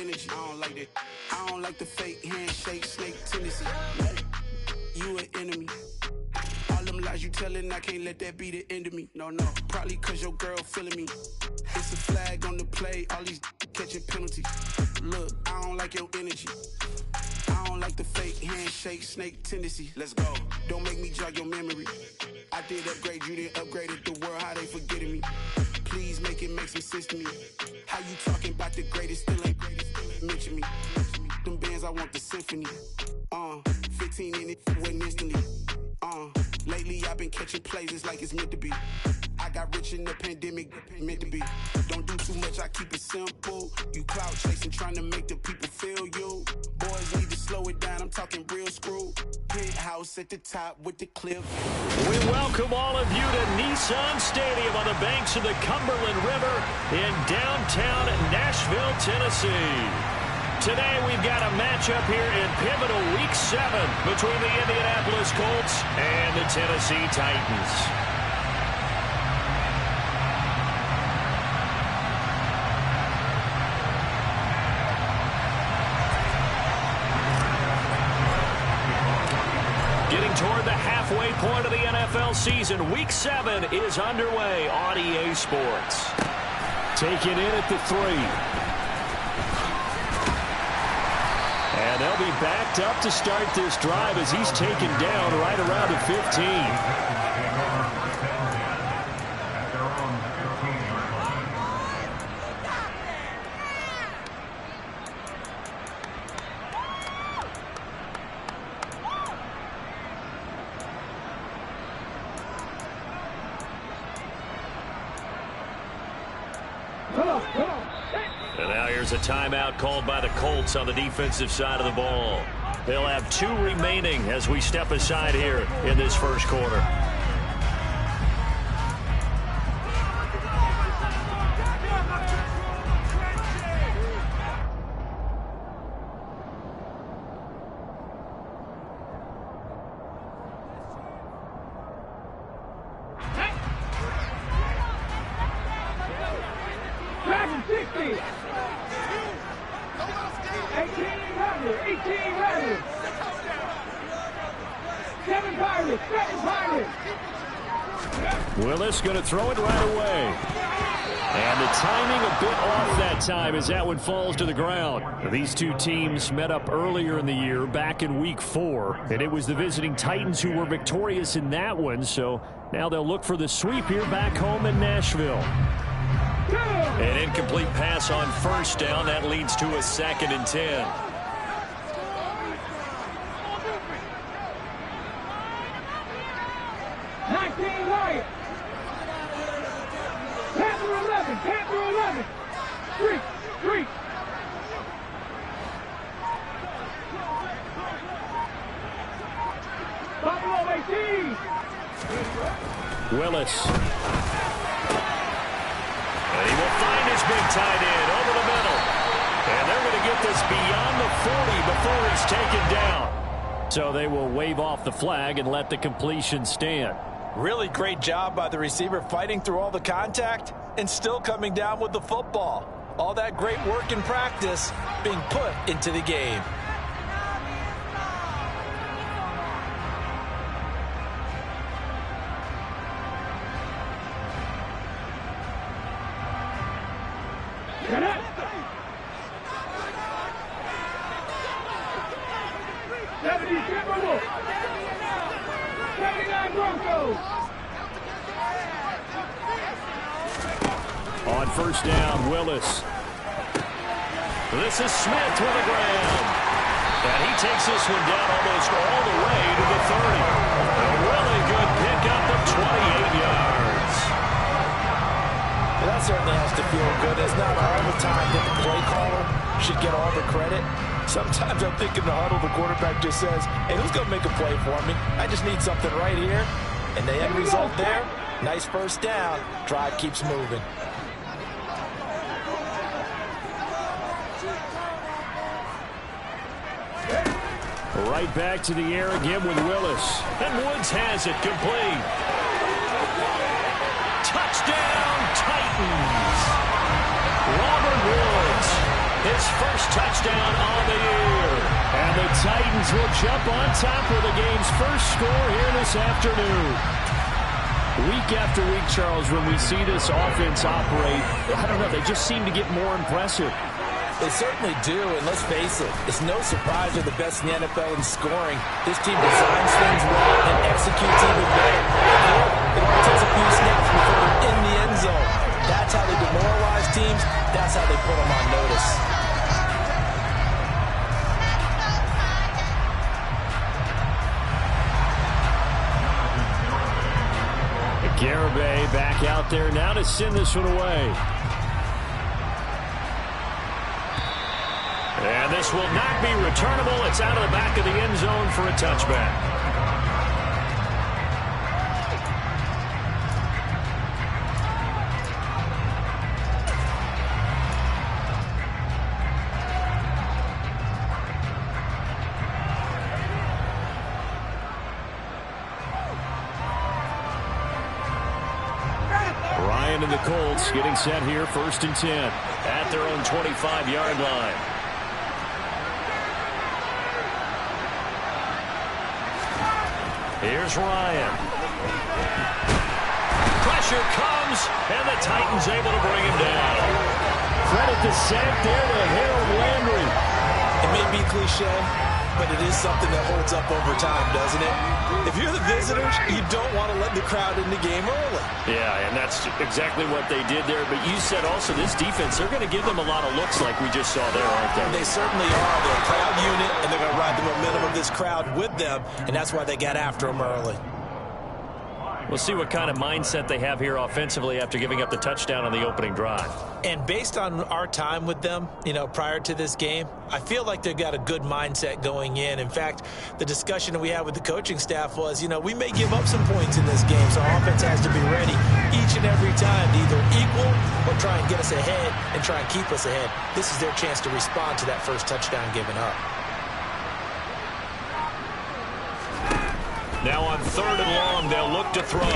energy. I don't like that. I don't like the fake handshake, snake tendency. You an enemy. All them lies you telling, I can't let that be the end of me. No, probably cause your girl feeling me. It's a flag on the play, all these catching penalties. Look, I don't like your energy. I don't like the fake handshake, snake tendency. Let's go. Don't make me jog your memory. I did upgrade, you didn't upgrade it. The world, how they forgetting me. Please make it make some sense to me. How you talking about the greatest, still ain't greatest, mention me. Them bands, I want the symphony. 15 in it, went instantly. Lately I've been catching plays, it's like it's meant to be. I got rich in the pandemic, meant to be. Don't do too much, I keep it simple. You clout chasing, trying to make the people feel you. Boys need to slow it down, I'm talking real screw. Penthouse at the top with the cliff. We welcome all of you to Nissan Stadium on the banks of the Cumberland River in downtown Nashville, Tennessee. Today we've got a matchup here in pivotal Week 7 between the Indianapolis Colts and the Tennessee Titans. Getting toward the halfway point of the NFL season, Week 7 is underway on EA Sports. Taken in at the 3. And they'll be backed up to start this drive as he's taken down right around the 15. And now here's a timeout called by the Colts on the defensive side of the ball. They'll have 2 remaining as we step aside here in this first quarter. Willis going to throw it right away. And the timing a bit off that time as that one falls to the ground. These two teams met up earlier in the year, back in Week 4. And it was the visiting Titans who were victorious in that one. So now they'll look for the sweep here back home in Nashville. An incomplete pass on first down. That leads to a 2nd and 10. Willis. And he will find his big tight end over the middle. And they're going to get this beyond the 40 before he's taken down. So they will wave off the flag and let the completion stand. Really great job by the receiver fighting through all the contact and still coming down with the football. All that great work in practice being put into the game. On first down, Willis. This is Smith with a grab. And he takes this one down almost all the way to the 30. A really good pickup of 28 yards. Well, that certainly has to feel good. It's not all the time that the play caller should get all the credit. Sometimes I'm thinking the huddle, the quarterback just says, hey, who's going to make a play for me? I just need something right here. And the end result there, nice first down. Drive keeps moving. Right back to the air again with Willis. And Woods has it complete. Touchdown, Titans. Robert Woods. his first touchdown on the year. And the Titans will jump on top of the game's first score here this afternoon. Week after week, Charles, when we see this offense operate, I don't know, they just seem to get more impressive. They certainly do, and let's face it, it's no surprise they're the best in the NFL in scoring. This team designs things well and executes even better. It only takes a few snaps before they're in the end zone. That's how they demoralize teams. That's how they put them on notice. Garibay back out there now to send this one away. And this will not be returnable. It's out of the back of the end zone for a touchback. Ryan and the Colts getting set here, 1st and 10 at their own 25-yard line. Here's Ryan. Pressure comes, and the Titans able to bring him down. Credit the sack there to Harold Landry. It may be cliche, but it is something that holds up over time, doesn't it? If you're the visitors, you don't want to let the crowd in the game early. Yeah, and that's exactly what they did there. But you said also this defense, they're going to give them a lot of looks like we just saw there, aren't they? They certainly are. They're a proud unit, and they're going to ride the momentum of this crowd with them, and that's why they got after them early. We'll see what kind of mindset they have here offensively after giving up the touchdown on the opening drive. And based on our time with them, prior to this game, I feel like they've got a good mindset going in. In fact, the discussion that we had with the coaching staff was, we may give up some points in this game, so our offense has to be ready each and every time to either equal or try and get us ahead and try and keep us ahead. This is their chance to respond to that first touchdown given up. Now on 3rd and long, they'll look to throw.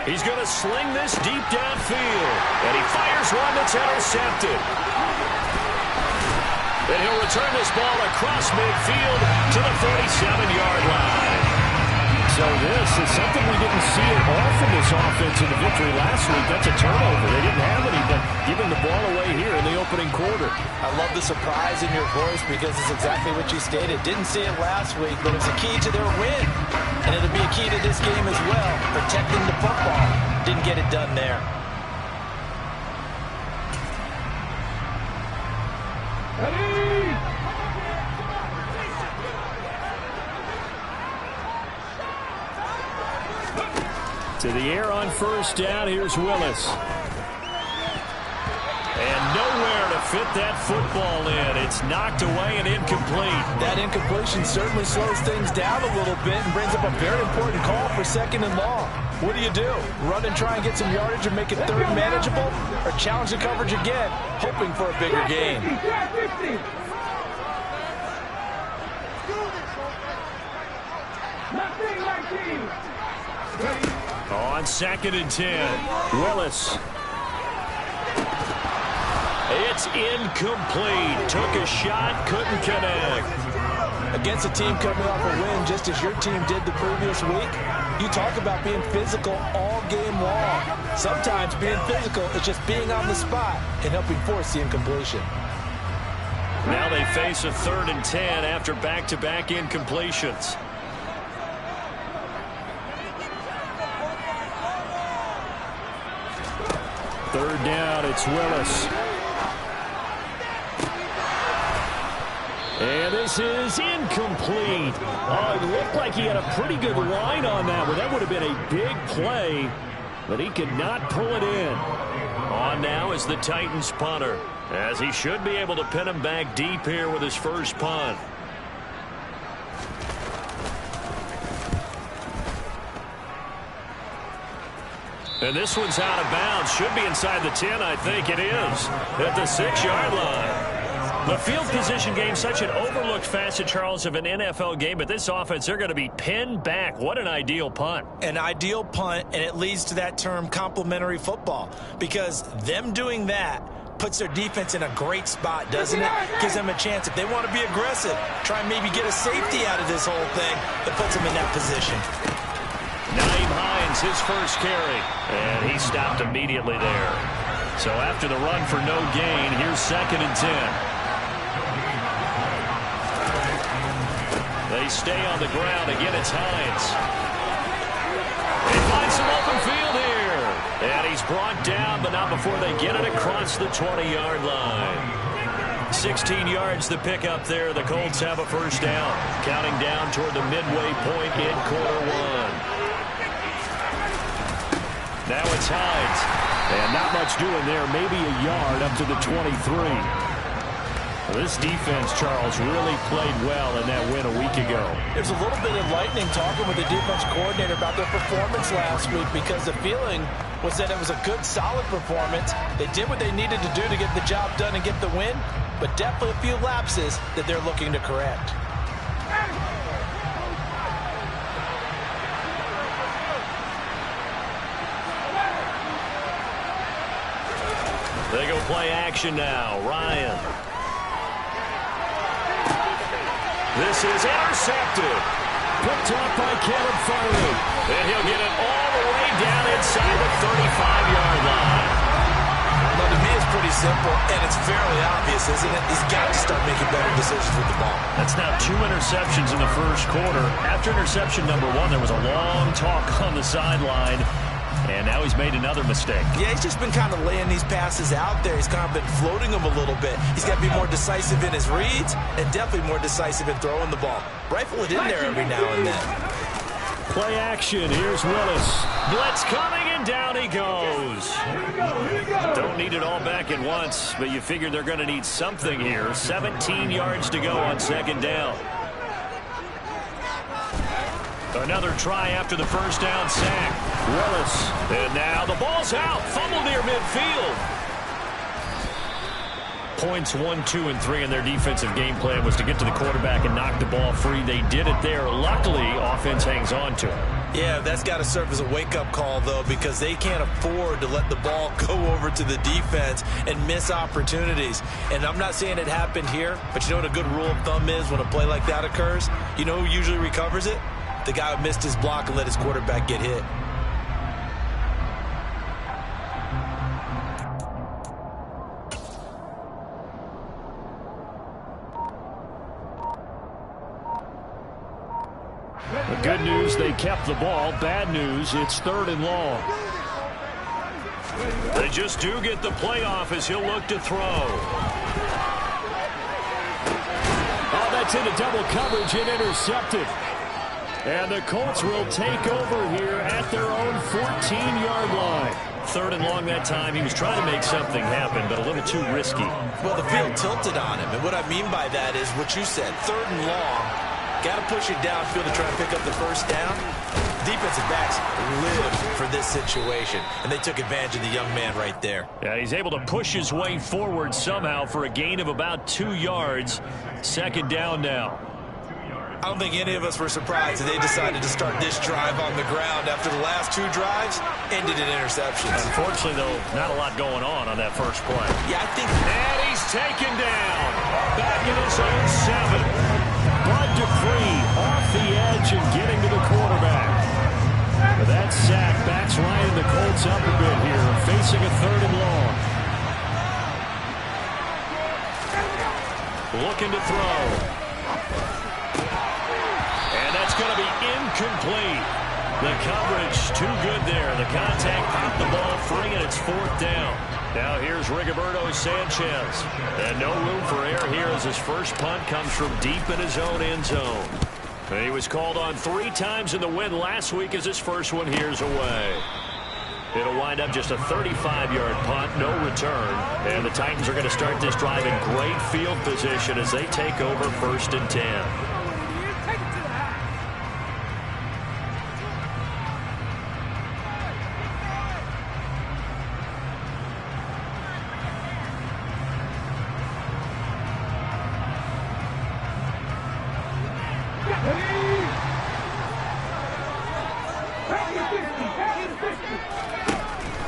He's going to sling this deep downfield. And he fires one that's intercepted. Then he'll return this ball across midfield to the 47-yard line. So this is something we didn't see at all from this offense in the victory last week. That's a turnover. They didn't have any, but giving the ball away here in the opening quarter. I love the surprise in your voice because it's exactly what you stated. Didn't see it last week, but it's a key to their win. And it'll be a key to this game as well, protecting the football. Didn't get it done there. To the air on 1st down, here's Willis. And nowhere to fit that football in. It's knocked away and incomplete. That incompletion certainly slows things down a little bit and brings up a very important call for 2nd and long. What do? Run and try and get some yardage and make it 3rd manageable? Or challenge the coverage again, hoping for a bigger gain? On 2nd and 10, Willis. It's incomplete. Took a shot, couldn't connect. Against a team coming off a win just as your team did the previous week, you talk about being physical all game long. Sometimes being physical is just being on the spot and helping force the incompletion. Now they face a 3rd and 10 after back-to-back incompletions. Third down, it's Willis. And this is incomplete. Oh, it looked like he had a pretty good line on that one. That would have been a big play, but he could not pull it in. On now is the Titans punter, as he should be able to pin him back deep here with his first punt. And this one's out of bounds. Should be inside the 10, I think it is. At the 6-yard line. The field position game, such an overlooked facet, Charles, of an NFL game. But this offense, they're going to be pinned back. What an ideal punt. An ideal punt, and it leads to that term complementary football. Because them doing that puts their defense in a great spot, doesn't it? Gives them a chance. If they want to be aggressive, try and maybe get a safety out of this whole thing, that puts them in that position. Nyheim Hines, his first carry, and he stopped immediately there. So after the run for no gain, here's 2nd and 10. They stay on the ground. Again, it's Hines. He finds some open field here. And he's brought down, but not before they get it across the 20-yard line. 16 yards the pickup there. The Colts have a first down. Counting down toward the midway point in quarter one. Now it's Hines. And not much doing there. Maybe a yard up to the 23. This defense, Charles, really played well in that win a week ago. There's a little bit of lightning talking with the defense coordinator about their performance last week, because the feeling was that it was a good, solid performance. They did what they needed to do to get the job done and get the win, but definitely a few lapses that they're looking to correct. They go play action now. Ryan. This is intercepted. Picked up by Caleb Farley. And he'll get it all the way down inside the 35-yard line. Well, to me, it's pretty simple, and it's fairly obvious, isn't it? He's got to start making better decisions with the ball. That's now 2 interceptions in the first quarter. After interception number 1, there was a long talk on the sideline. And now he's made another mistake. Yeah, he's just been kind of laying these passes out there. He's kind of been floating them a little bit. He's got to be more decisive in his reads and definitely more decisive in throwing the ball. Rifle it in there every now and then. Play action. Here's Willis. Blitz coming, and down he goes. Don't need it all back at once, but you figure they're going to need something here. 17 yards to go on 2nd down. Another try after the first down sack. Willis. And now the ball's out. Fumble near midfield. Points 1, 2, and 3 in their defensive game plan was to get to the quarterback and knock the ball free. They did it there. Luckily, offense hangs on to it. Yeah, that's got to serve as a wake-up call, though, because they can't afford to let the ball go over to the defense and miss opportunities. And I'm not saying it happened here, but you know what a good rule of thumb is when a play like that occurs? You know who usually recovers it? The guy who missed his block and let his quarterback get hit. The good news, they kept the ball. Bad news, it's 3rd and long. They just do get the playoff as he'll look to throw. Oh, that's into double coverage and intercepted. And the Colts will take over here at their own 14-yard line. 3rd and long that time. He was trying to make something happen, but a little too risky. Well, the field tilted on him, and what I mean by that is what you said, 3rd and long. Got to push it downfield to try and pick up the first down. Defensive backs live for this situation, and they took advantage of the young man right there. Yeah, he's able to push his way forward somehow for a gain of about 2 yards. 2nd down now. I don't think any of us were surprised that they decided to start this drive on the ground after the last 2 drives ended in interceptions. Unfortunately, though, not a lot going on that first play. Yeah, I think... And he's taken down. Back in his own 7. Bud Dupree off the edge and getting to the quarterback. But that sack backs Ryan the Colts up a bit here, facing a 3rd and long. Looking to throw. That's going to be incomplete. The coverage too good there. The contact popped the ball free, and it's 4th down. Now here's Rigoberto Sanchez. And no room for error here as his first punt comes from deep in his own end zone. And he was called on 3 times in the win last week as his first one here's away. It'll wind up just a 35-yard punt, no return. And the Titans are going to start this drive in great field position as they take over 1st and 10.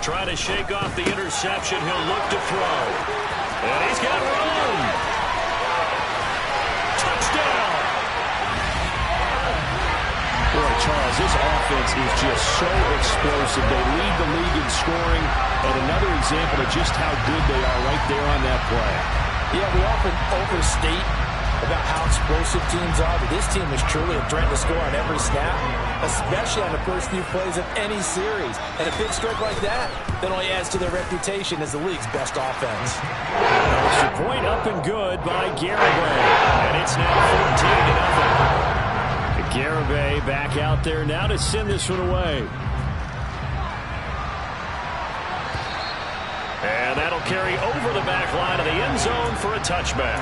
Trying to shake off the interception. He'll look to throw. And he's got room. Touchdown. Boy, Charles, this offense is just so explosive. They lead the league in scoring, and another example of just how good they are right there on that play. Yeah, we often overstate about how explosive teams are, but this team is truly a threat to score on every snap, especially on the first few plays of any series. And a big strike like that only adds to their reputation as the league's best offense. Extra point up and good by Garibay, and it's now 14-0. Garibay back out there now to send this one away. And that'll carry over the back line of the end zone for a touchback.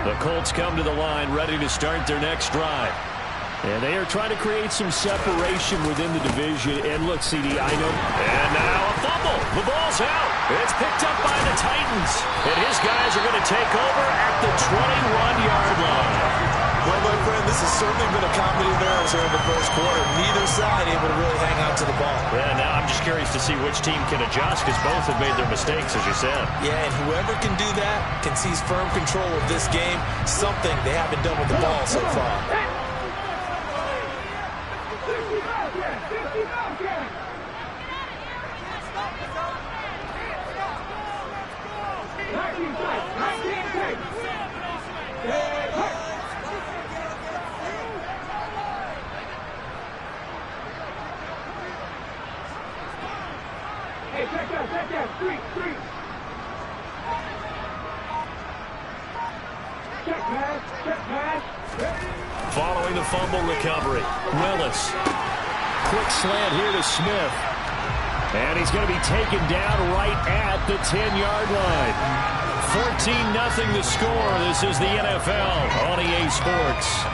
The Colts come to the line ready to start their next drive. And they are trying to create some separation within the division. And look, CD, I know. And now a fumble. The ball's out. It's picked up by the Titans. And his guys are going to take over at the 21-yard line. Well, my friend, this has certainly been a comedy of errors here in the first quarter. Neither side able to really hang on to the ball. Yeah, now I'm just curious to see which team can adjust, because both have made their mistakes, as you said. Yeah, and whoever can do that can seize firm control of this game, something they haven't done with the ball so far. Following the fumble recovery, Willis. Quick slant here to Smith. And he's going to be taken down right at the 10-yard line. 14-0 the score. This is the NFL on EA Sports.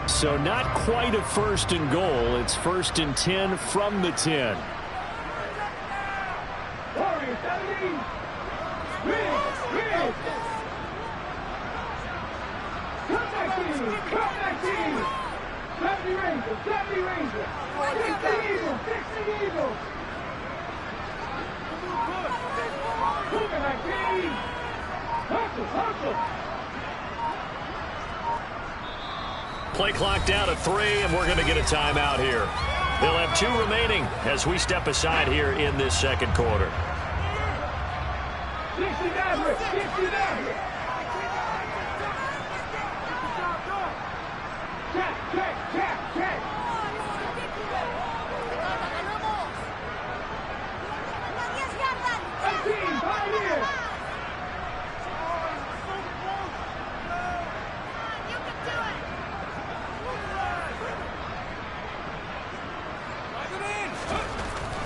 So not quite a first and goal. It's 1st and 10 from the 10. Play clock down to 3, and we're going to get a timeout here. They'll have 2 remaining as we step aside here in this second quarter.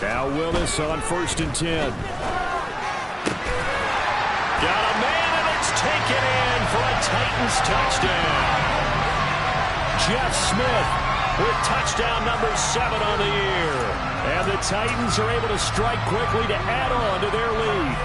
Now Willis on 1st and 10. Got a man, and it's taken in for a Titans touchdown. Jeff Smith with touchdown number 7 on the year. And the Titans are able to strike quickly to add on to their lead.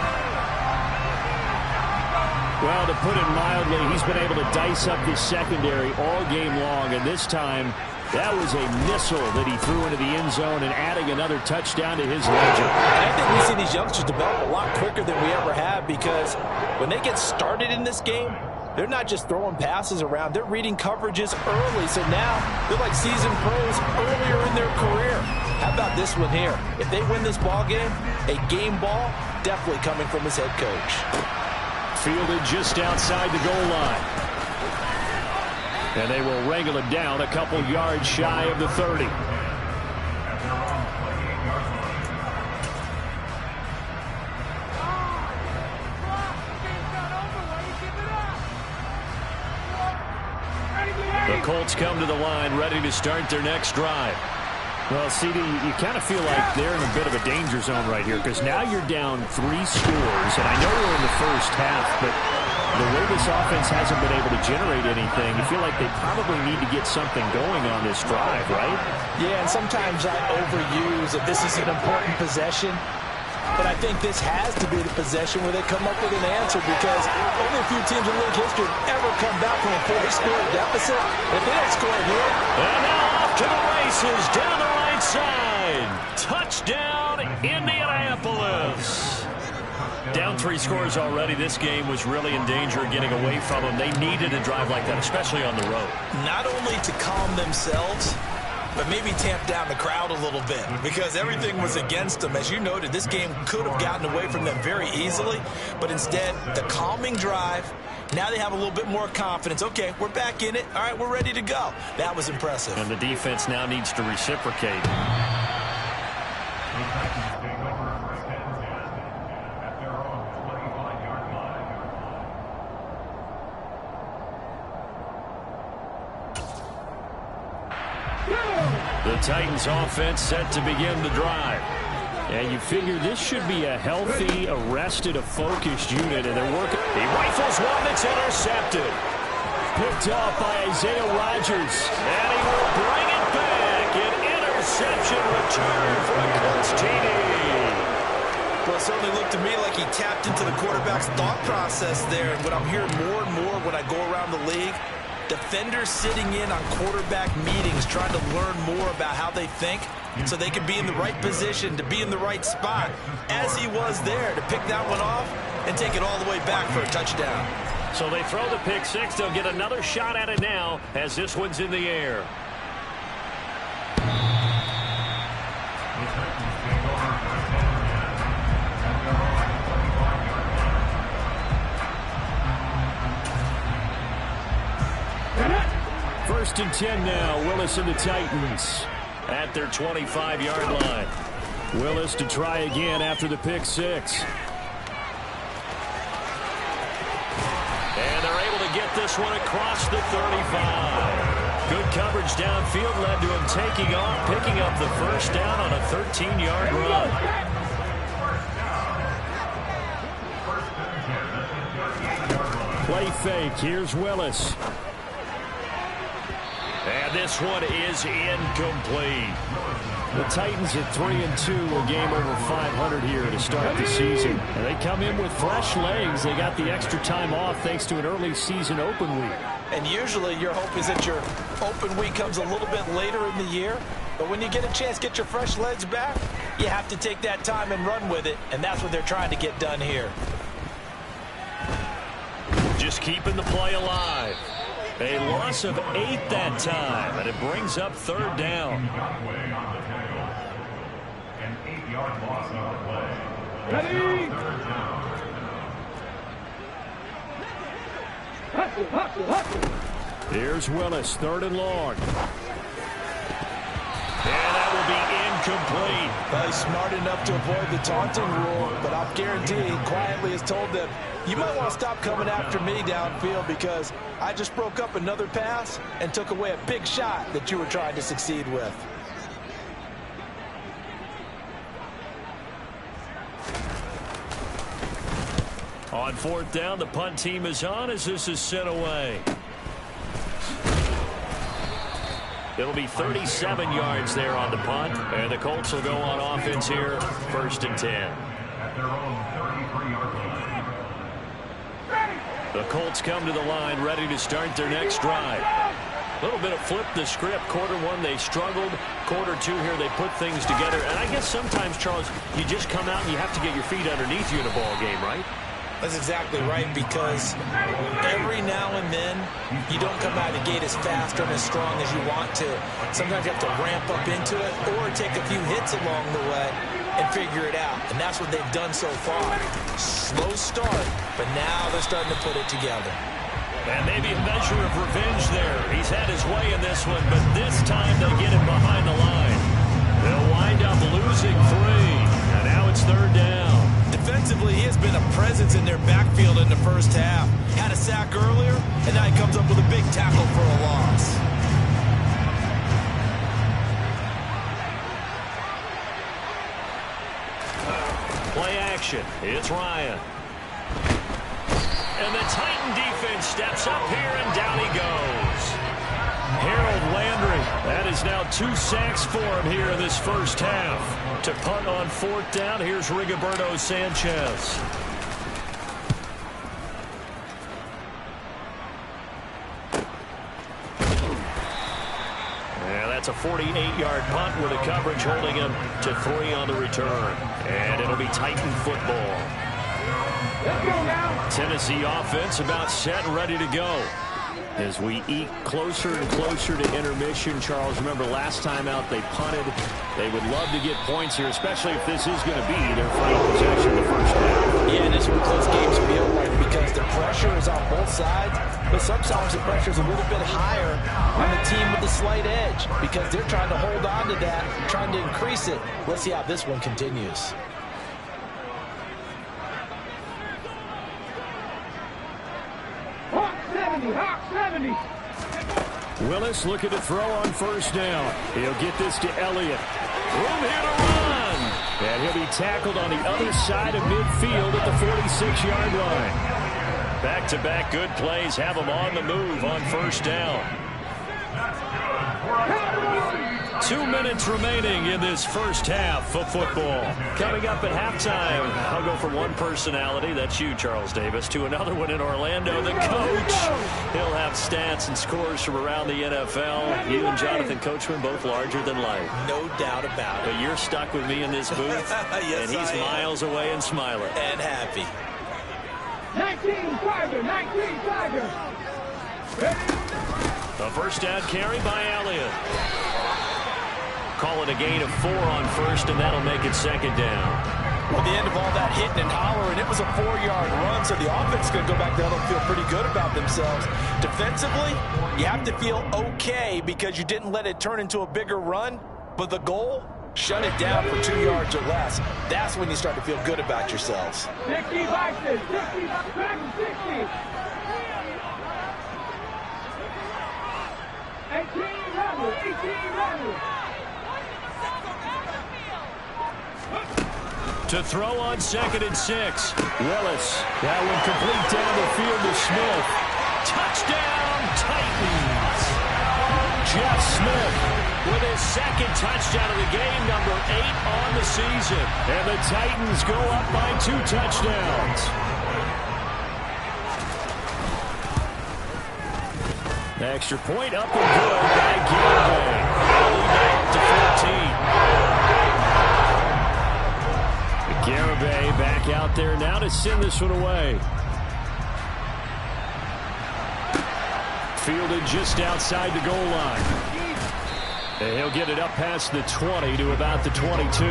Well, to put it mildly, he's been able to dice up the secondary all game long, and this time that was a missile that he threw into the end zone and adding another touchdown to his ledger. I think we see these youngsters develop a lot quicker than we ever have, because when they get started in this game, they're not just throwing passes around. They're reading coverages early, so now they're like seasoned pros earlier in their career. How about this one here? If they win this ball game, a game ball definitely coming from his head coach. Fielded just outside the goal line. And they will wrangle it down a couple yards shy of the 30. The Colts come to the line ready to start their next drive. Well, CD, you kind of feel like they're in a bit of a danger zone right here because now you're down 3 scores, and I know we're in the first half, but the way this offense hasn't been able to generate anything, you feel like they probably need to get something going on this drive, right? Yeah, and sometimes I overuse that this is an important possession, but I think this has to be the possession where they come up with an answer because only a few teams in league history have ever come back from a 4-score deficit. If they don't score here. And now off to the races down the right side. Touchdown, Indianapolis. Down 3 scores already. This game was really in danger of getting away from them. They needed a drive like that, especially on the road. Not only to calm themselves, but maybe tamp down the crowd a little bit because everything was against them. As you noted, this game could have gotten away from them very easily, but instead, the calming drive, now they have a little bit more confidence. Okay, we're back in it. All right, we're ready to go. That was impressive. And the defense now needs to reciprocate. The Titans offense set to begin the drive. And you figure this should be a healthy, arrested, a focused unit, and they're working. He rifles one that's intercepted. Picked off by Isaiah Rodgers. And he will bring it back. An interception return for a Colts TD. Well, it certainly looked to me like he tapped into the quarterback's thought process there. And what I'm hearing more and more when I go around the league, defenders sitting in on quarterback meetings trying to learn more about how they think so they can be in the right position to be in the right spot, as he was there to pick that one off and take it all the way back for a touchdown. So they throw the pick six. They'll get another shot at it now as this one's in the air. First and 10 now. Willis and the Titans at their 25-yard line. Willis to try again after the pick six. And they're able to get this one across the 35. Good coverage downfield led to him taking off, picking up the first down on a 13-yard run. Play fake. Here's Willis. And this one is incomplete. The Titans at 3-2, a game over 500 here to start the season. And they come in with fresh legs. They got the extra time off thanks to an early season open week. And usually your hope is that your open week comes a little bit later in the year. But when you get a chance to get your fresh legs back, you have to take that time and run with it. And that's what they're trying to get done here. Just keeping the play alive. A loss of 8 that time, and it brings up third down. An 8-yard loss on the play. Ready? Here's Willis, third and long. And that will be incomplete. Well, he's smart enough to avoid the taunting rule, but I'm guaranteeing quietly has told them, you might want to stop coming after me downfield because I just broke up another pass and took away a big shot that you were trying to succeed with. On fourth down, the punt team is on as this is sent away. It'll be 37 yards there on the punt, and the Colts will go on offense here, first and 10. At their own 33-yard line. The Colts come to the line ready to start their next drive. A little bit of flip the script. Quarter one, they struggled. Quarter two here, they put things together. And I guess sometimes, Charles, you just come out and you have to get your feet underneath you in a ball game, right? That's exactly right, because every now and then you don't come out of the gate as fast or as strong as you want to. Sometimes you have to ramp up into it or take a few hits along the way and figure it out. And that's what they've done so far. Slow start, but now they're starting to put it together. And maybe a measure of revenge there. He's had his way in this one, but this time they get him behind the line. They'll wind up losing 3, and now it's third down. Defensively, he has been a presence in their backfield in the first half. Had a sack earlier, and now he comes up with a big tackle for a loss. action. It's Ryan. And the Titan defense steps up here, and down he goes. Harold Landry. That is now 2 sacks for him here in this first half. To punt on 4th down, here's Rigoberto Sanchez. It's a 48-yard punt with a coverage holding him to 3 on the return. And it'll be Titan football. Tennessee offense about set and ready to go. As we eke closer and closer to intermission, Charles, remember last time out they punted. They would love to get points here, especially if this is going to be their final possession in the first half. Yeah, and this is what close games feel like because the pressure is on both sides, but sometimes the pressure is a little bit higher on the team with the slight edge because they're trying to hold on to that, trying to increase it. Let's see how this one continues. Hawk 70. Willis looking to throw on 1st down. He'll get this to Elliott. Room here to run. And he'll be tackled on the other side of midfield at the 46-yard line. Back-to-back good plays have him on the move on 1st down. 2 minutes remaining in this first half of football. Coming up at halftime, I'll go from one personality, that's you, Charles Davis, to another one in Orlando, the coach. He'll have stats and scores from around the NFL. You and Jonathan Coachman, both larger than life. No doubt about it. But you're stuck with me in this booth, yes, and he's miles away and smiling. And happy. 19 Tiger. A 1st down carry by Elliott. Call it a gain of 4 on 1st, and that'll make it 2nd down. Well, the end of all that hitting and hollering, it was a 4-yard run, so the offense is going to go back down and feel pretty good about themselves. Defensively, you have to feel okay because you didn't let it turn into a bigger run, but the goal, shut it down for 2 yards or less. That's when you start to feel good about yourselves. 60 boxes, 60 boxes, 60. 18 runners. To throw on 2nd and 6. Willis. That one complete down the field to Smith. Touchdown, Titans. Jeff Smith with his 2nd touchdown of the game, number 8 on the season. And the Titans go up by 2 touchdowns. Extra point up and good by Garibay. Up to 14. Garibay back out there now to send this one away. Fielded just outside the goal line. And he'll get it up past the 20 to about the 22.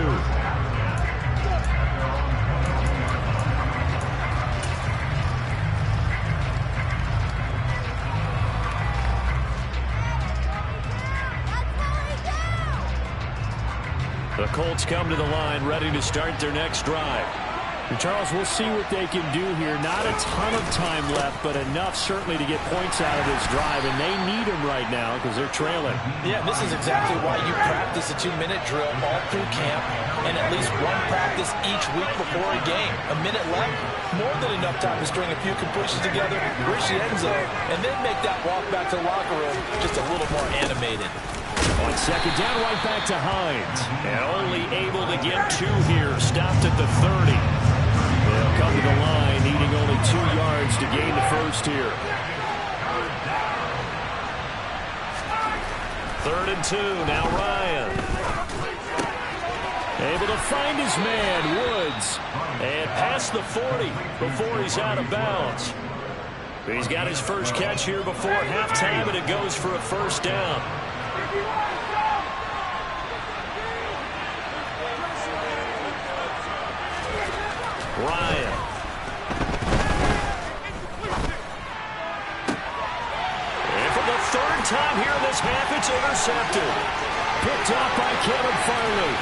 The Colts come to the line ready to start their next drive. And Charles, we'll see what they can do here. Not a ton of time left, but enough certainly to get points out of this drive, and they need them right now because they're trailing. Yeah, this is exactly why you practice a 2-minute drill all through camp and at least one practice each week before a game. A minute left, more than enough time to string a few completions together, reach the end zone, and then make that walk back to the locker room just a little more animated. On 2nd down, right back to Hines. And only able to get 2 here. Stopped at the 30. They'll come to the line, needing only 2 yards to gain the first here. 3rd and 2. Now Ryan. Able to find his man, Woods. And past the 40 before he's out of bounds. He's got his first catch here before halftime, and it goes for a 1st down. Ryan. And for the 3rd time here in this half, it's intercepted. Picked off by Kevin Farley.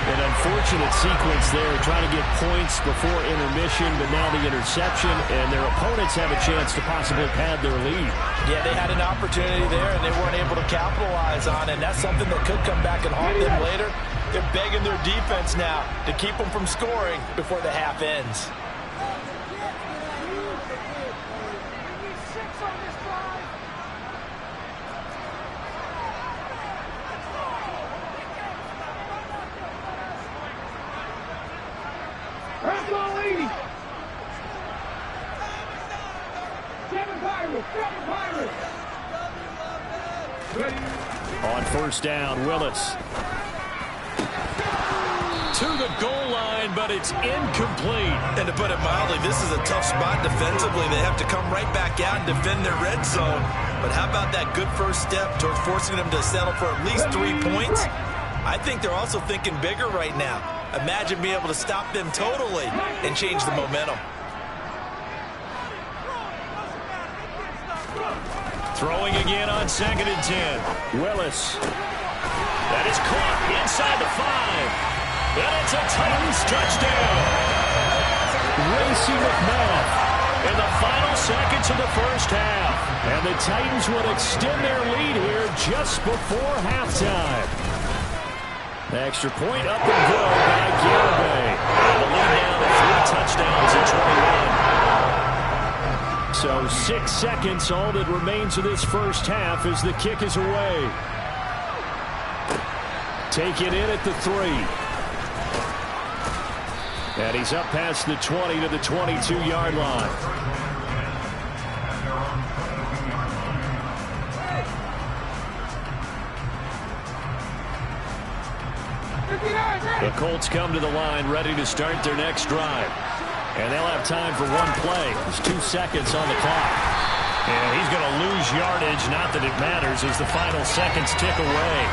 An unfortunate sequence there, trying to get points before intermission, but now the interception, and their opponents have a chance to possibly pad their lead. Yeah, they had an opportunity there, and they weren't able to capitalize on it, and that's something that could come back and haunt them later. They're begging their defense now to keep them from scoring before the half ends. On first down, Willis. To the goal line, but it's incomplete. And to put it mildly, this is a tough spot defensively. They have to come right back out and defend their red zone. But how about that good first step towards forcing them to settle for at least 3 points? I think they're also thinking bigger right now. Imagine being able to stop them totally and change the momentum. Throwing again on 2nd and 10. Willis. That is caught inside the 5. And it's a Titans touchdown. Racing McMahon in the final seconds of the first half. And the Titans would extend their lead here just before halftime. The extra point up and good by Garibay. And the lead now to 3 touchdowns in 21. So 6 seconds, all that remains of this first half as the kick is away. Take it in at the 3. And he's up past the 20 to the 22-yard line. The Colts come to the line ready to start their next drive. And they'll have time for one play. There's 2 seconds on the clock. And he's going to lose yardage. Not that it matters as the final seconds tick away.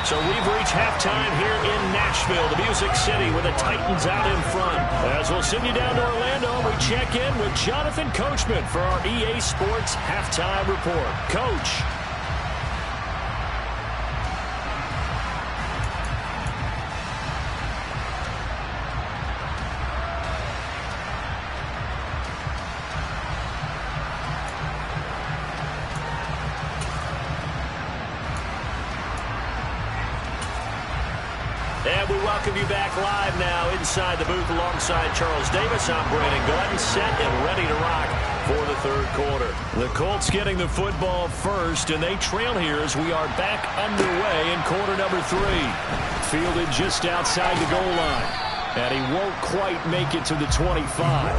So we've reached halftime here in Nashville, the Music City, with the Titans out in front. As we'll send you down to Orlando, we check in with Jonathan Coachman for our EA Sports Halftime Report. Coach. And we welcome you back live now inside the booth alongside Charles Davis. I'm Brandon Gordon, set and ready to rock for the third quarter. The Colts getting the football first, and they trail here as we are back underway in quarter number 3. Fielded just outside the goal line, and he won't quite make it to the 25.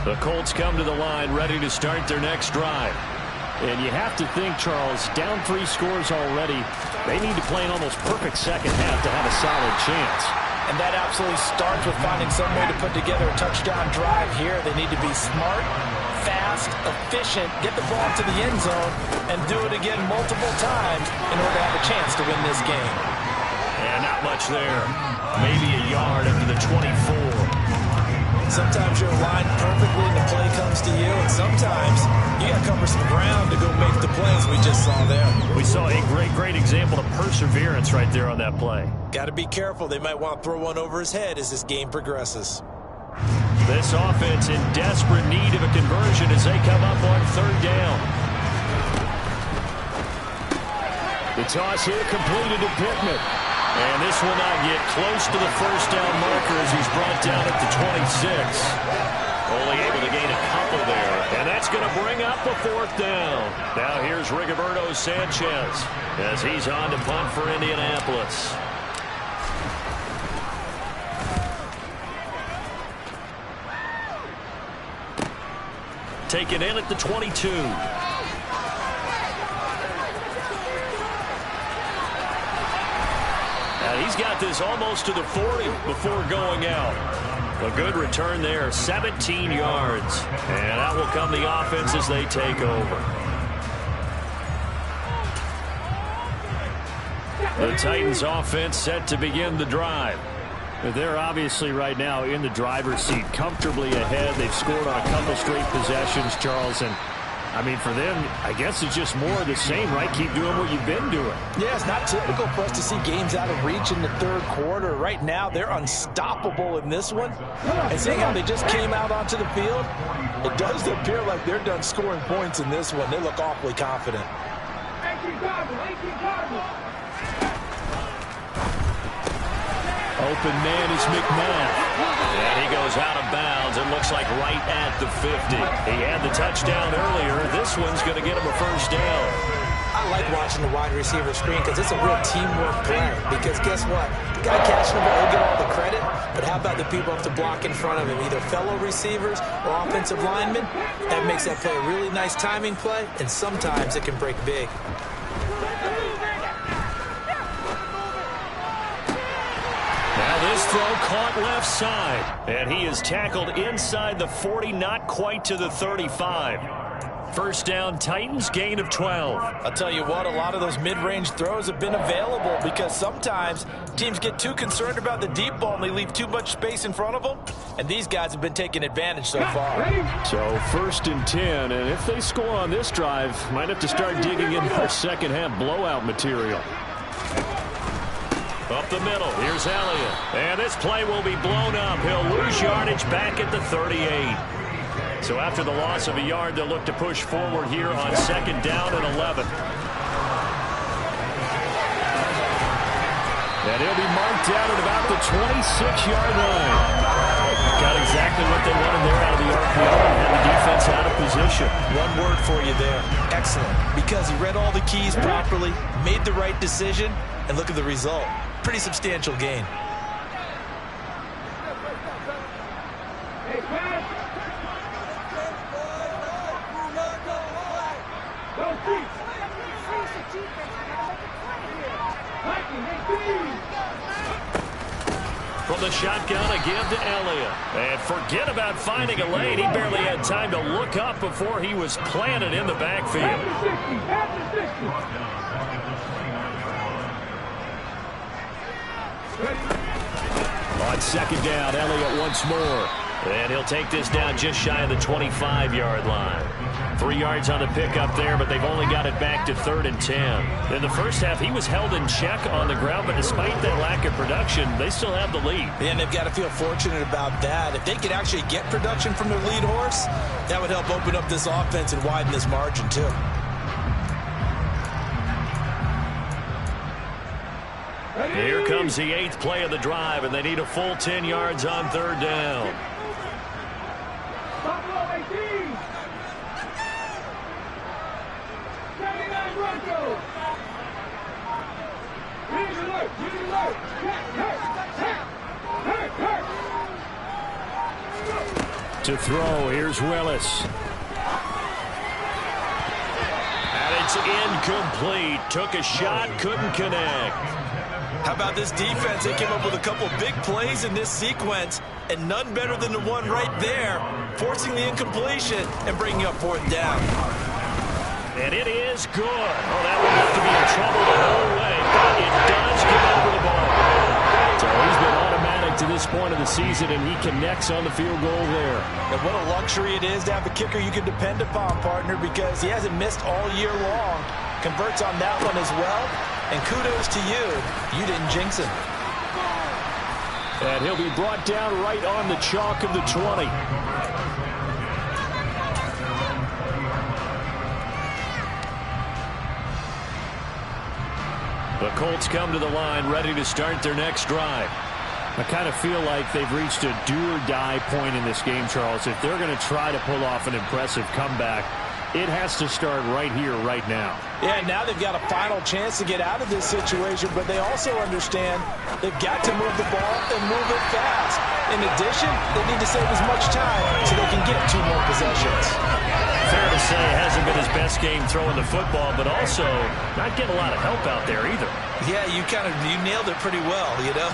The Colts come to the line ready to start their next drive. And you have to think, Charles, down 3 scores already. They need to play an almost perfect second half to have a solid chance. And that absolutely starts with finding some way to put together a touchdown drive here. They need to be smart, fast, efficient, get the ball to the end zone, and do it again multiple times in order to have a chance to win this game. And not much there. Maybe a yard up to the 24. Sometimes you're aligned perfectly and the play comes to you, and sometimes you got to cover some ground to go make the plays we just saw there. We saw a great example of perseverance right there on that play. Got to be careful. They might want to throw one over his head as this game progresses. This offense in desperate need of a conversion as they come up on 3rd down. The toss here completed to Pittman. And this will not get close to the first down marker as he's brought down at the 26. Only able to gain a couple there. And that's going to bring up a 4th down. Now here's Rigoberto Sanchez as he's on to punt for Indianapolis. Taken in at the 22. He's got this almost to the 40 before going out. A good return there, 17 yards. And that will come the offense as they take over. The Titans offense set to begin the drive. They're obviously right now in the driver's seat, comfortably ahead. They've scored on a couple straight possessions, Charles. And, I mean, for them, I guess it's just more of the same, right? Keep doing what you've been doing. Yeah, it's not typical for us to see games out of reach in the third quarter. Right now, they're unstoppable in this one. And seeing how they just came out onto the field, it does appear like they're done scoring points in this one. They look awfully confident. 18 Cardinals. Open man is McMahon. And he goes out of bounds. It looks like right at the 50. He had the touchdown earlier. This one's going to get him a first down. I like watching the wide receiver screen because it's a real teamwork play. Because guess what? The guy catching the ball will get all the credit, but how about the people who have to block in front of him, either fellow receivers or offensive linemen? That makes that play a really nice timing play, and sometimes it can break big. This throw caught left side, and he is tackled inside the 40, not quite to the 35. First down, Titans, gain of 12. I'll tell you what, a lot of those mid-range throws have been available because sometimes teams get too concerned about the deep ball and they leave too much space in front of them, and these guys have been taking advantage so far. So first and 10, and if they score on this drive, might have to start digging into our second half blowout material. Up the middle, here's Elliott. And this play will be blown up. He'll lose yardage back at the 38. So after the loss of a yard, they'll look to push forward here on second down and 11. And he'll be marked down at about the 26-yard line. Got exactly what they wanted there out of the RPO and had the defense out of position. One word for you there, excellent. Because he read all the keys properly, made the right decision, and look at the result. Pretty substantial gain. From the shotgun, a give to Elliott. And forget about finding a lane. He barely had time to look up before he was planted in the backfield. On second down, Elliott once more. And he'll take this down just shy of the 25-yard line. 3 yards on the pickup there, but they've only got it back to 3rd and 10. In the first half, he was held in check on the ground, but despite that lack of production, they still have the lead. And they've got to feel fortunate about that. If they could actually get production from their lead horse, that would help open up this offense and widen this margin, too. Here comes the 8th play of the drive, and they need a full 10 yards on 3rd down. To throw, here's Willis. And it's incomplete. Took a shot, couldn't connect. How about this defense? They came up with a couple big plays in this sequence, and none better than the one right there, forcing the incompletion and bringing up 4th down. And it is good. Oh, that will have to be in trouble the whole way, but it does get over the ball. So he's been automatic to this point of the season, and he connects on the field goal there. And what a luxury it is to have a kicker you can depend upon, partner, because he hasn't missed all year long. Converts on that one as well. And kudos to you. You didn't jinx him. And he'll be brought down right on the chalk of the 20. The Colts come to the line ready to start their next drive. I kind of feel like they've reached a do-or-die point in this game, Charles. If they're going to try to pull off an impressive comeback, it has to start right here, right now. Yeah, now they've got a final chance to get out of this situation, but they also understand they've got to move the ball and move it fast. In addition, they need to save as much time so they can get 2 more possessions. Fair to say it hasn't been his best game throwing the football, but also not getting a lot of help out there either. Yeah, you nailed it pretty well, you know.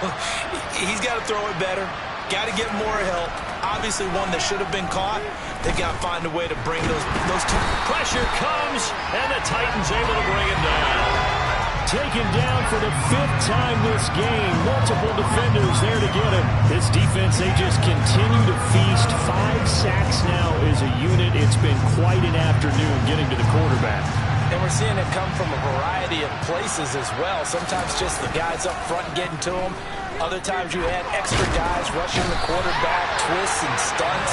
He's got to throw it better. Got to get more help. Obviously one that should have been caught. They've got to find a way to bring those two. Pressure comes, and the Titans able to bring it down. taken down for the 5th time this game. Multiple defenders there to get him. This defense, they just continue to feast. 5 sacks now as a unit. It's been quite an afternoon getting to the quarterback. And we're seeing it come from a variety of places as well. Sometimes just the guys up front getting to him. Other times you had extra guys rushing the quarterback, twists and stunts.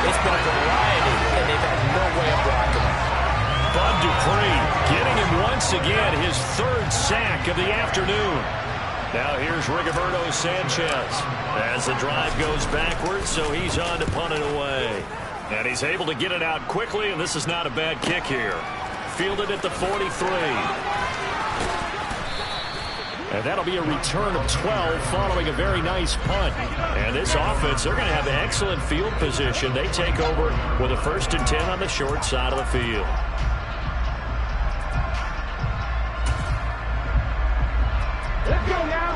It's been a variety, and they've had no way of blocking him. Bud Dupree getting him once again, his 3rd sack of the afternoon. Now here's Rigoberto Sanchez as the drive goes backwards, so he's on to punt it away. And he's able to get it out quickly, and this is not a bad kick here. Fielded at the 43. And that'll be a return of 12 following a very nice punt. And this offense, they're going to have excellent field position. They take over with a 1st and 10 on the short side of the field. Let's go now.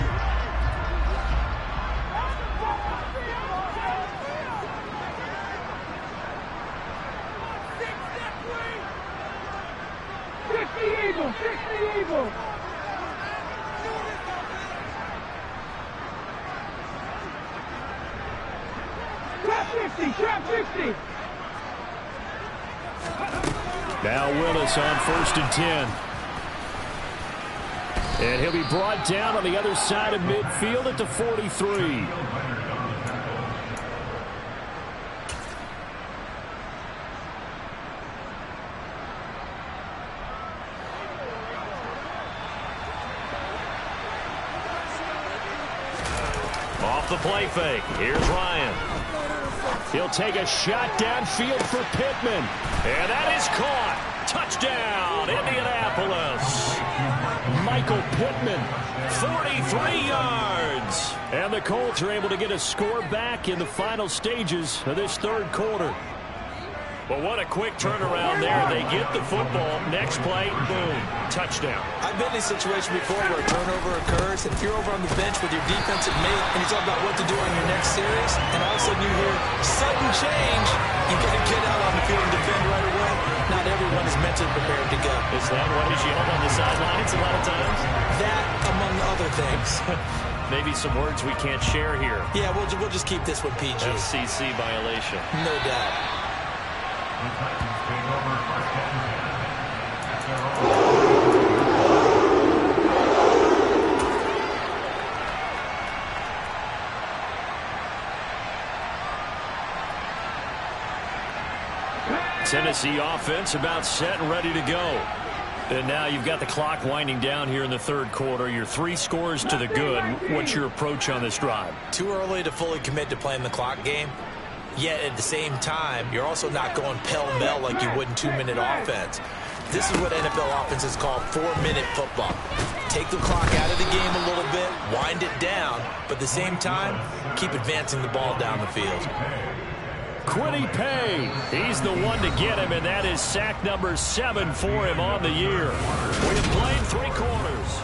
Eagles, 60 Eagles. Trap 50. Now Willis on 1st and 10. And he'll be brought down on the other side of midfield at the 43. Off the play fake. Here's Ryan. He'll take a shot downfield for Pittman. And that is caught. Touchdown, Indianapolis. Michael Pittman, 43 yards. And the Colts are able to get a score back in the final stages of this 3rd quarter. Well, what a quick turnaround there. They get the football. Next play, boom, touchdown. I've been in a situation before where a turnover occurs. If you're over on the bench with your defensive mate and you talk about what to do on your next series, and all of a sudden you hear sudden change, you got to get out on the field and defend right away. Not everyone is mentally prepared to go. Is that what is yelled on the sidelines a lot of times? That, among other things. Maybe some words we can't share here. Yeah, we'll just keep this one PG. FCC violation. No doubt. The Titans take over 1st and 10 at their own. Tennessee offense about set and ready to go. And now you've got the clock winding down here in the 3rd quarter. You're 3 scores to the good. What's your approach on this drive? Too early to fully commit to playing the clock game. Yet at the same time, you're also not going pell-mell like you would in 2-minute offense. This is what NFL offenses call 4-minute football. Take the clock out of the game a little bit, wind it down, but at the same time, keep advancing the ball down the field. Quiddy Pay, he's the one to get him, and that is sack number 7 for him on the year. We have played 3 quarters.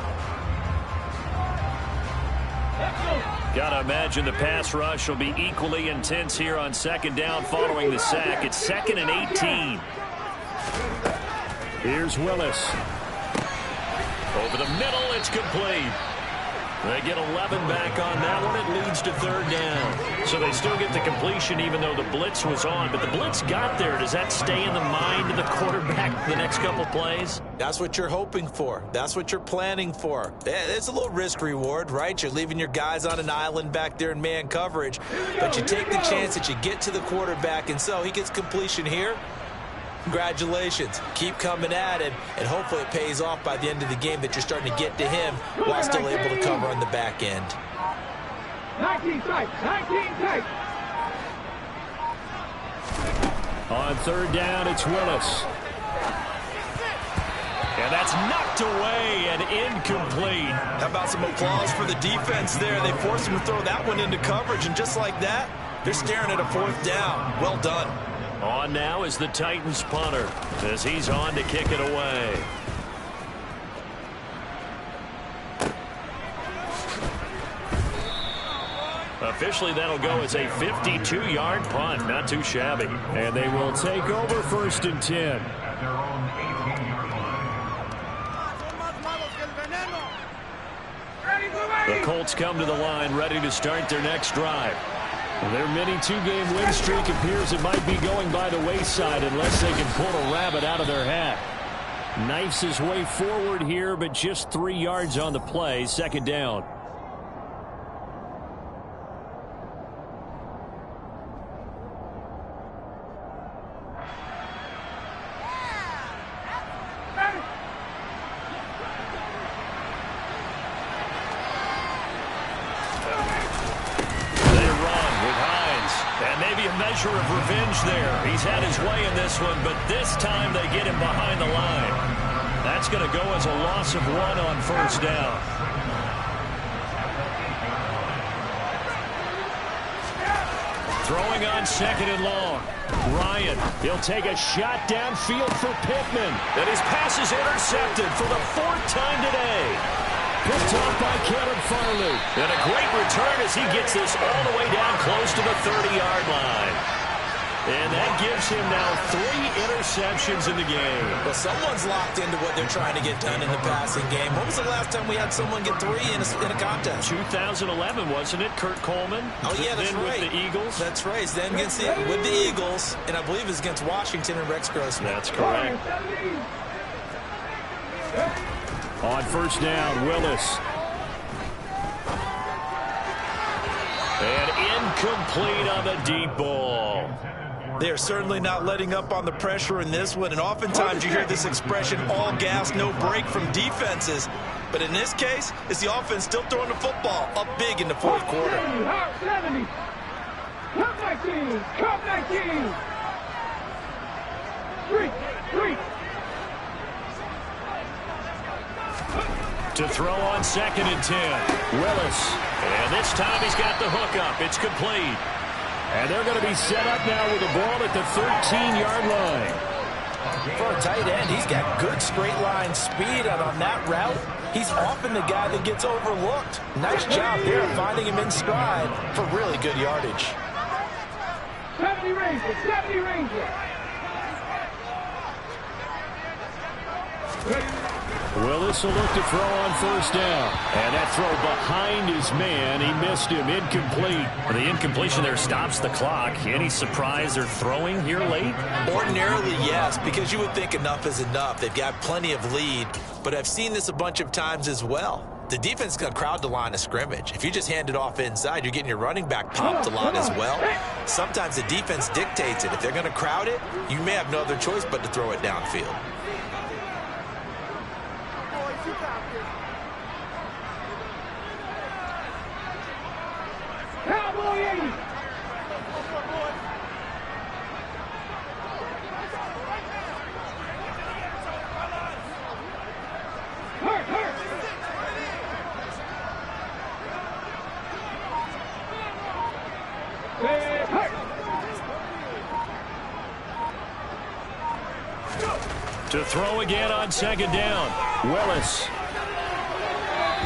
Gotta imagine the pass rush will be equally intense here on 2nd down following the sack. It's 2nd and 18. Here's Willis. Over the middle, it's complete. They get 11 back on that one. It leads to 3rd down. So they still get the completion even though the blitz was on. But the blitz got there. Does that stay in the mind of the quarterback the next couple plays? That's what you're hoping for. That's what you're planning for. It's a little risk reward, right? You're leaving your guys on an island back there in man coverage. But you take the chance that you get to the quarterback, and so he gets completion here. Congratulations. Keep coming at him, and hopefully it pays off by the end of the game that you're starting to get to him while still able to cover on the back end. 19 tight. 19 tight. On 3rd down, it's Willis. And that's knocked away and incomplete. How about some applause for the defense there? They forced him to throw that one into coverage, and just like that, they're staring at a 4th down. Well done. On now is the Titans punter as he's on to kick it away. Officially, that'll go as a 52-yard punt. Not too shabby. And they will take over 1st and 10. At their own 18-yard line. The Colts come to the line ready to start their next drive. Their mini two-game win streak appears it might be going by the wayside unless they can pull a rabbit out of their hat. Knifes his way forward here, but just 3 yards on the play. Second down. Measure of revenge there. He's had his way in this one, but this time they get him behind the line. That's going to go as a loss of 1 on first down. Throwing on second and long. Ryan, he'll take a shot downfield for Pittman. And his pass is intercepted for the 4th time today. Picked off by Caleb Farley. And a great return as he gets this all the way down close to the 30-yard line. And that gives him now 3 interceptions in the game. Well, someone's locked into what they're trying to get done in the passing game. When was the last time we had someone get 3 in a contest? 2011, wasn't it? Kurt Coleman. Oh, yeah, that's then right. With the Eagles. That's right. Then with the Eagles, and I believe it's against Washington and Rex Grossman. That's correct. On first down, Willis. And incomplete on the deep ball. They are certainly not letting up on the pressure in this one, and oftentimes you hear this expression, all gas, no break from defenses. But in this case, it's the offense still throwing the football up big in the 4th quarter. Hot 70. Cup 19. Cup 19. Three. To throw on second and 10. Willis. And this time he's got the hook up. It's complete. And they're going to be set up now with the ball at the 13-yard line. For a tight end, he's got good straight line speed, and on that route, he's often the guy that gets overlooked. Nice job there finding him in stride for really good yardage. 70 Ranger. Willis will look to throw on first down. And that throw behind his man. He missed him. Incomplete. The incompletion there stops the clock. Any surprise they're throwing here late? Ordinarily, yes, because you would think enough is enough. They've got plenty of lead, but I've seen this a bunch of times as well. The defense is going to crowd the line of scrimmage. If you just hand it off inside, you're getting your running back popped a lot as well. Sometimes the defense dictates it. If they're going to crowd it, you may have no other choice but to throw it downfield. Cowboy 80. Hurt. To throw again on second down. Willis.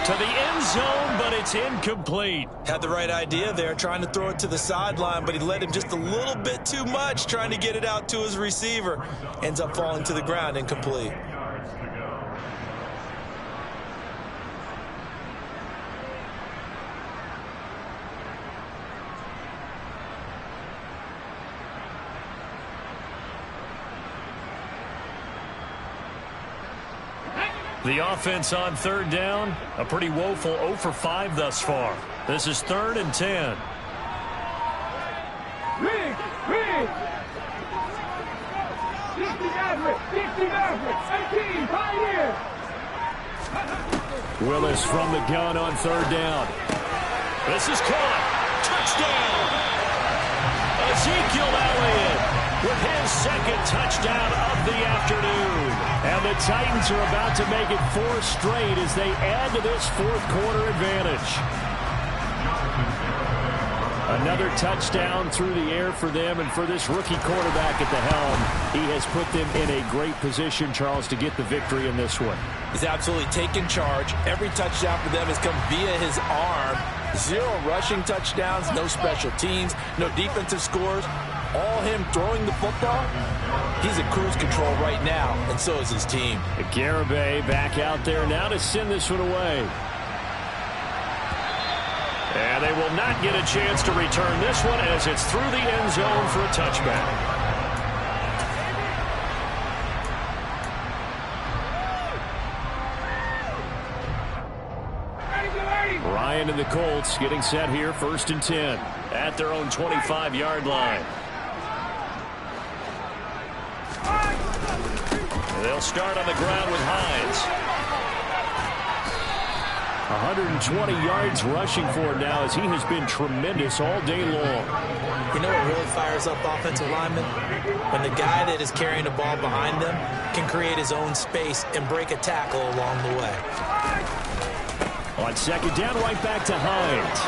To the end zone, but it's incomplete. Had the right idea there, trying to throw it to the sideline, but he led him just a little bit too much, trying to get it out to his receiver. Ends up falling to the ground, incomplete. The offense on third down, a pretty woeful 0 for 5 thus far. This is 3rd and 10. Rig. 60 Maverick. 18, Pioneer. Willis from the gun on third down. This is caught. Touchdown. Ezekiel Elliott with his 2nd touchdown of the afternoon. And the Titans are about to make it 4 straight as they add to this 4th quarter advantage. Another touchdown through the air for them, and for this rookie quarterback at the helm, he has put them in a great position, Charles, to get the victory in this one. He's absolutely taken charge. Every touchdown for them has come via his arm. 0 rushing touchdowns, no special teams, no defensive scores. All him throwing the football. He's at cruise control right now, and so is his team. Garibay back out there now to send this one away. And they will not get a chance to return this one as it's through the end zone for a touchback. Ryan and the Colts getting set here, 1st and 10 at their own 25-yard line. They'll start on the ground with Hines. 120 yards rushing for him now as he has been tremendous all day long. You know what really fires up offensive linemen? When the guy that is carrying the ball behind them can create his own space and break a tackle along the way. On 2nd down, right back to Hines.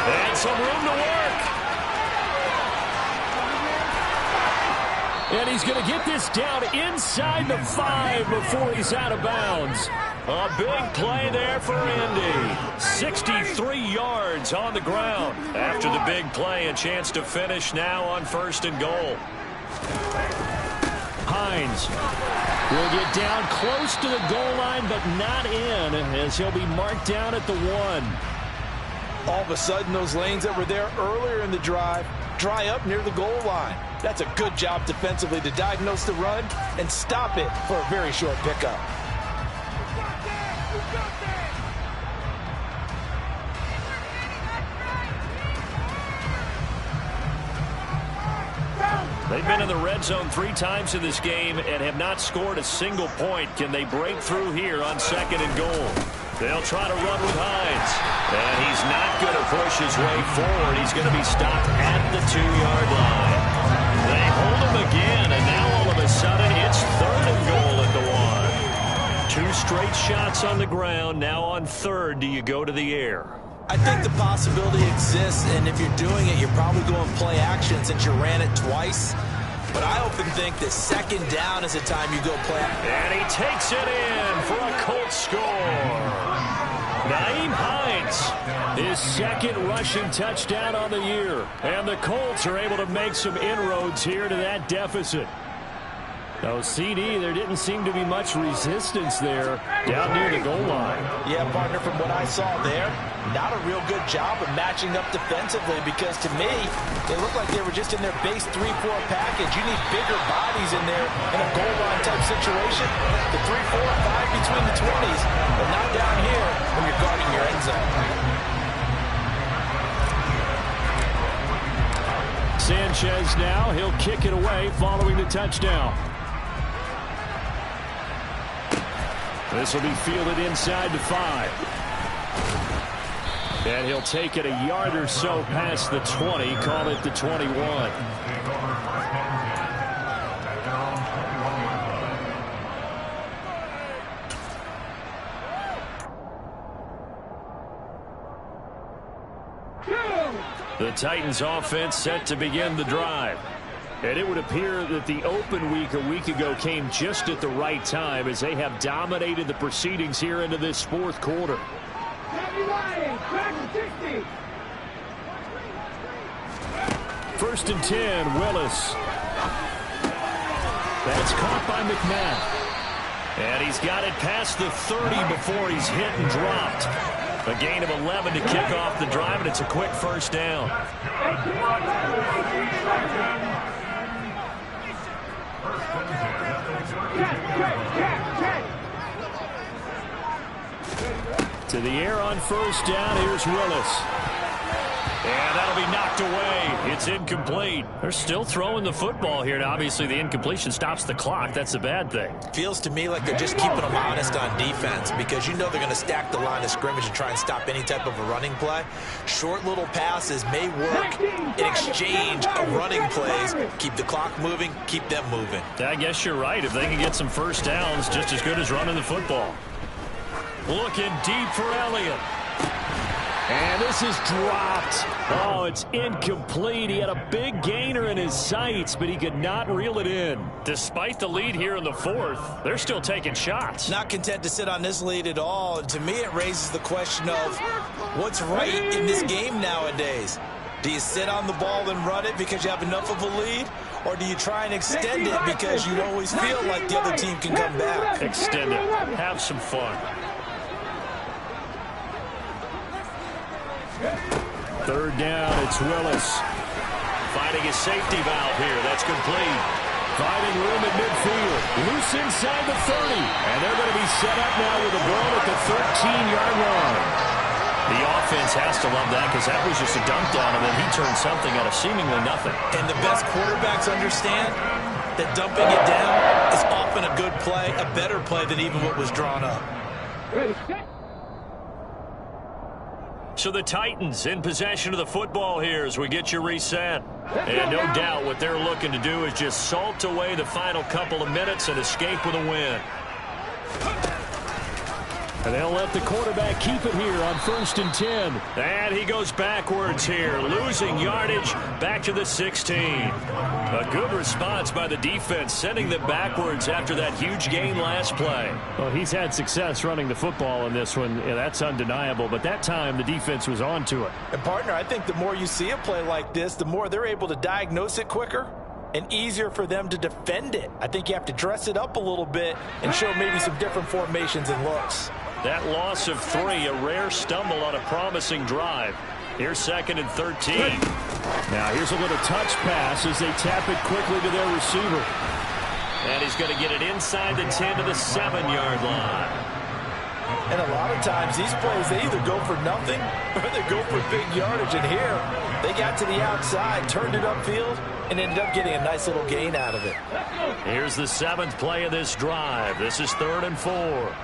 And some room to work. And he's going to get this down inside the 5 before he's out of bounds. A big play there for Indy. 63 yards on the ground. After the big play, a chance to finish now on 1st and goal. Hines will get down close to the goal line, but not in, as he'll be marked down at the 1. All of a sudden, those lanes that were there earlier in the drive dry up near the goal line. That's a good job defensively to diagnose the run and stop it for a very short pickup. They've been in the red zone 3 times in this game and have not scored a single point. Can they break through here on 2nd and goal? They'll try to run with Hines. And he's not going to push his way forward. He's going to be stopped at the 2-yard line. They hold him again, and now all of a sudden it's 3rd and goal at the 1. 2 straight shots on the ground. Now on 3rd, do you go to the air? I think the possibility exists, and if you're doing it, you're probably going play action since you ran it twice. But I often think that 2nd down is the time you go play. And he takes it in for a Colts score. Nyheim Hines, his 2nd rushing touchdown on the year. And the Colts are able to make some inroads here to that deficit. Oh, CD, there didn't seem to be much resistance there down near the goal line. Yeah, partner, from what I saw there, not a real good job of matching up defensively because to me, they looked like they were just in their base 3-4 package. You need bigger bodies in there in a goal line type situation. The 3, 4, 5 between the 20s, but not down here when you're guarding your end zone. Sanchez now, he'll kick it away following the touchdown. This will be fielded inside the 5. And he'll take it a yard or so past the 20, call it the 21. The Titans offense set to begin the drive. And it would appear that the open week a week ago came just at the right time as they have dominated the proceedings here into this 4th quarter. 1st and 10, Willis. That's caught by McMahon. And he's got it past the 30 before he's hit and dropped. A gain of 11 to kick off the drive, and it's a quick 1st down. To the air on 1st down, here's Willis. And that'll be knocked away. It's incomplete. They're still throwing the football here, and obviously the incompletion stops the clock. That's a bad thing. Feels to me like they're just keeping them honest on defense because you know they're going to stack the line of scrimmage and try and stop any type of a running play. Short little passes may work in exchange of running plays. Keep the clock moving, keep them moving. I guess you're right. If they can get some 1st downs, just as good as running the football. Looking deep for Elliott. And this is dropped. Oh, it's incomplete. He had a big gainer in his sights, but he could not reel it in. Despite the lead here in the 4th, they're still taking shots. Not content to sit on this lead at all. And to me, it raises the question of what's right in this game nowadays. Do you sit on the ball and run it because you have enough of a lead? Or do you try and extend it because you always feel like the other team can come back? Extend it. Have some fun. Third down, it's Willis. Finding his safety valve here. That's complete. Finding room at midfield. Loose inside the 30. And they're going to be set up now with a ball at the 13-yard line. The offense has to love that because that was just a dunk down, and then he turned something out of seemingly nothing. And the best quarterbacks understand that dumping it down is often a good play, a better play than even what was drawn up. Ready, set. So the Titans in possession of the football here as we get you reset. And no doubt what they're looking to do is just salt away the final couple of minutes and escape with a win. And they'll let the quarterback keep it here on 1st and 10. And he goes backwards here, losing yardage back to the 16. A good response by the defense, sending them backwards after that huge gain last play. Well, he's had success running the football in this one. Yeah, that's undeniable. But that time, the defense was on to it. And, partner, I think the more you see a play like this, the more they're able to diagnose it quicker and easier for them to defend it. I think you have to dress it up a little bit and show maybe some different formations and looks. That loss of 3, a rare stumble on a promising drive. Here's 2nd and 13. Now here's a little touch pass as they tap it quickly to their receiver. And he's going to get it inside the 10 to the 7-yard line. And a lot of times these plays, they either go for nothing or they go for big yardage. And here, they got to the outside, turned it upfield, and ended up getting a nice little gain out of it. Here's the 7th play of this drive. This is 3rd and 4.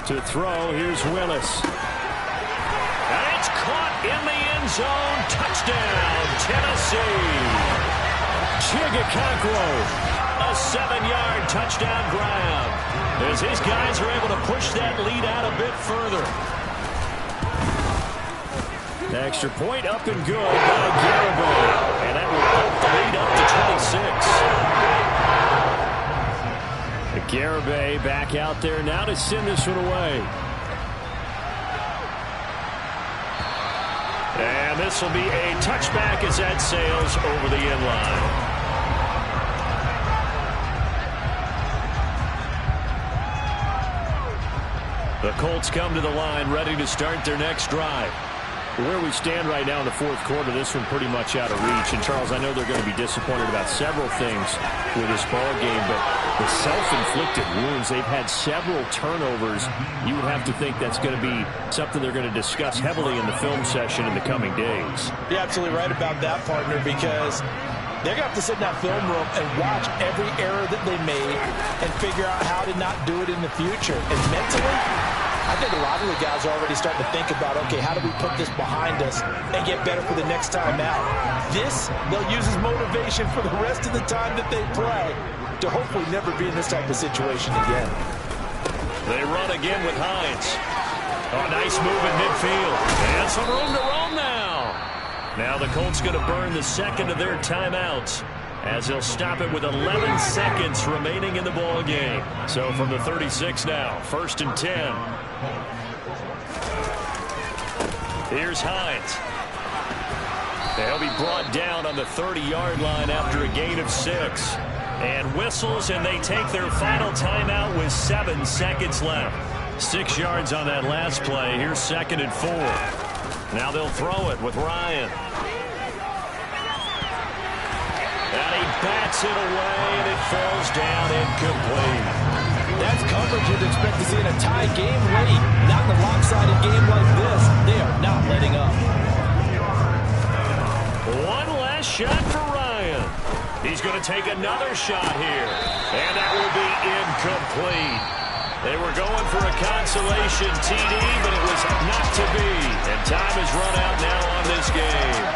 To throw, here's Willis. And it's caught in the end zone. Touchdown, Tennessee. Chigakakwo. A 7-yard touchdown grab as his guys are able to push that lead out a bit further. The extra point up and good by Garibay. And that will help the lead up to 26. Garibay back out there now to send this one away. And this will be a touchback as that sails over the end line. The Colts come to the line ready to start their next drive. Where we stand right now in the 4th quarter, this one pretty much out of reach. And, Charles, I know they're going to be disappointed about several things with this ball game, but the self-inflicted wounds, they've had several turnovers. You would have to think that's going to be something they're going to discuss heavily in the film session in the coming days. You're absolutely right about that, partner, because they're going to have to sit in that film room and watch every error that they made and figure out how to not do it in the future. And mentally, I think a lot of the guys are already starting to think about, okay, how do we put this behind us and get better for the next time out? This, they'll use as motivation for the rest of the time that they play to hopefully never be in this type of situation again. They run again with Hines. Oh, nice move in midfield. And some room to roam now. Now the Colts going to burn the 2nd of their timeouts as they'll stop it with 11 seconds remaining in the ball game. So from the 36 now, 1st and 10. Here's Hines. They'll be brought down on the 30-yard line after a gain of 6. And whistles, and they take their final timeout with 7 seconds left. 6 yards on that last play. Here's 2nd and 4. Now they'll throw it with Ryan. And he bats it away, and it falls down incomplete. That's coverage you'd expect to see in a tie game late. Not in a lopsided game like this. They are not letting up. One last shot for Ryan. He's going to take another shot here. And that will be incomplete. They were going for a consolation TD, but it was not to be. And time has run out now on this game.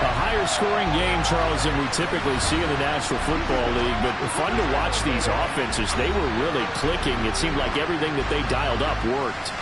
A higher scoring game, Charles, than we typically see in the National Football League, but fun to watch these offenses. They were really clicking. It seemed like everything that they dialed up worked.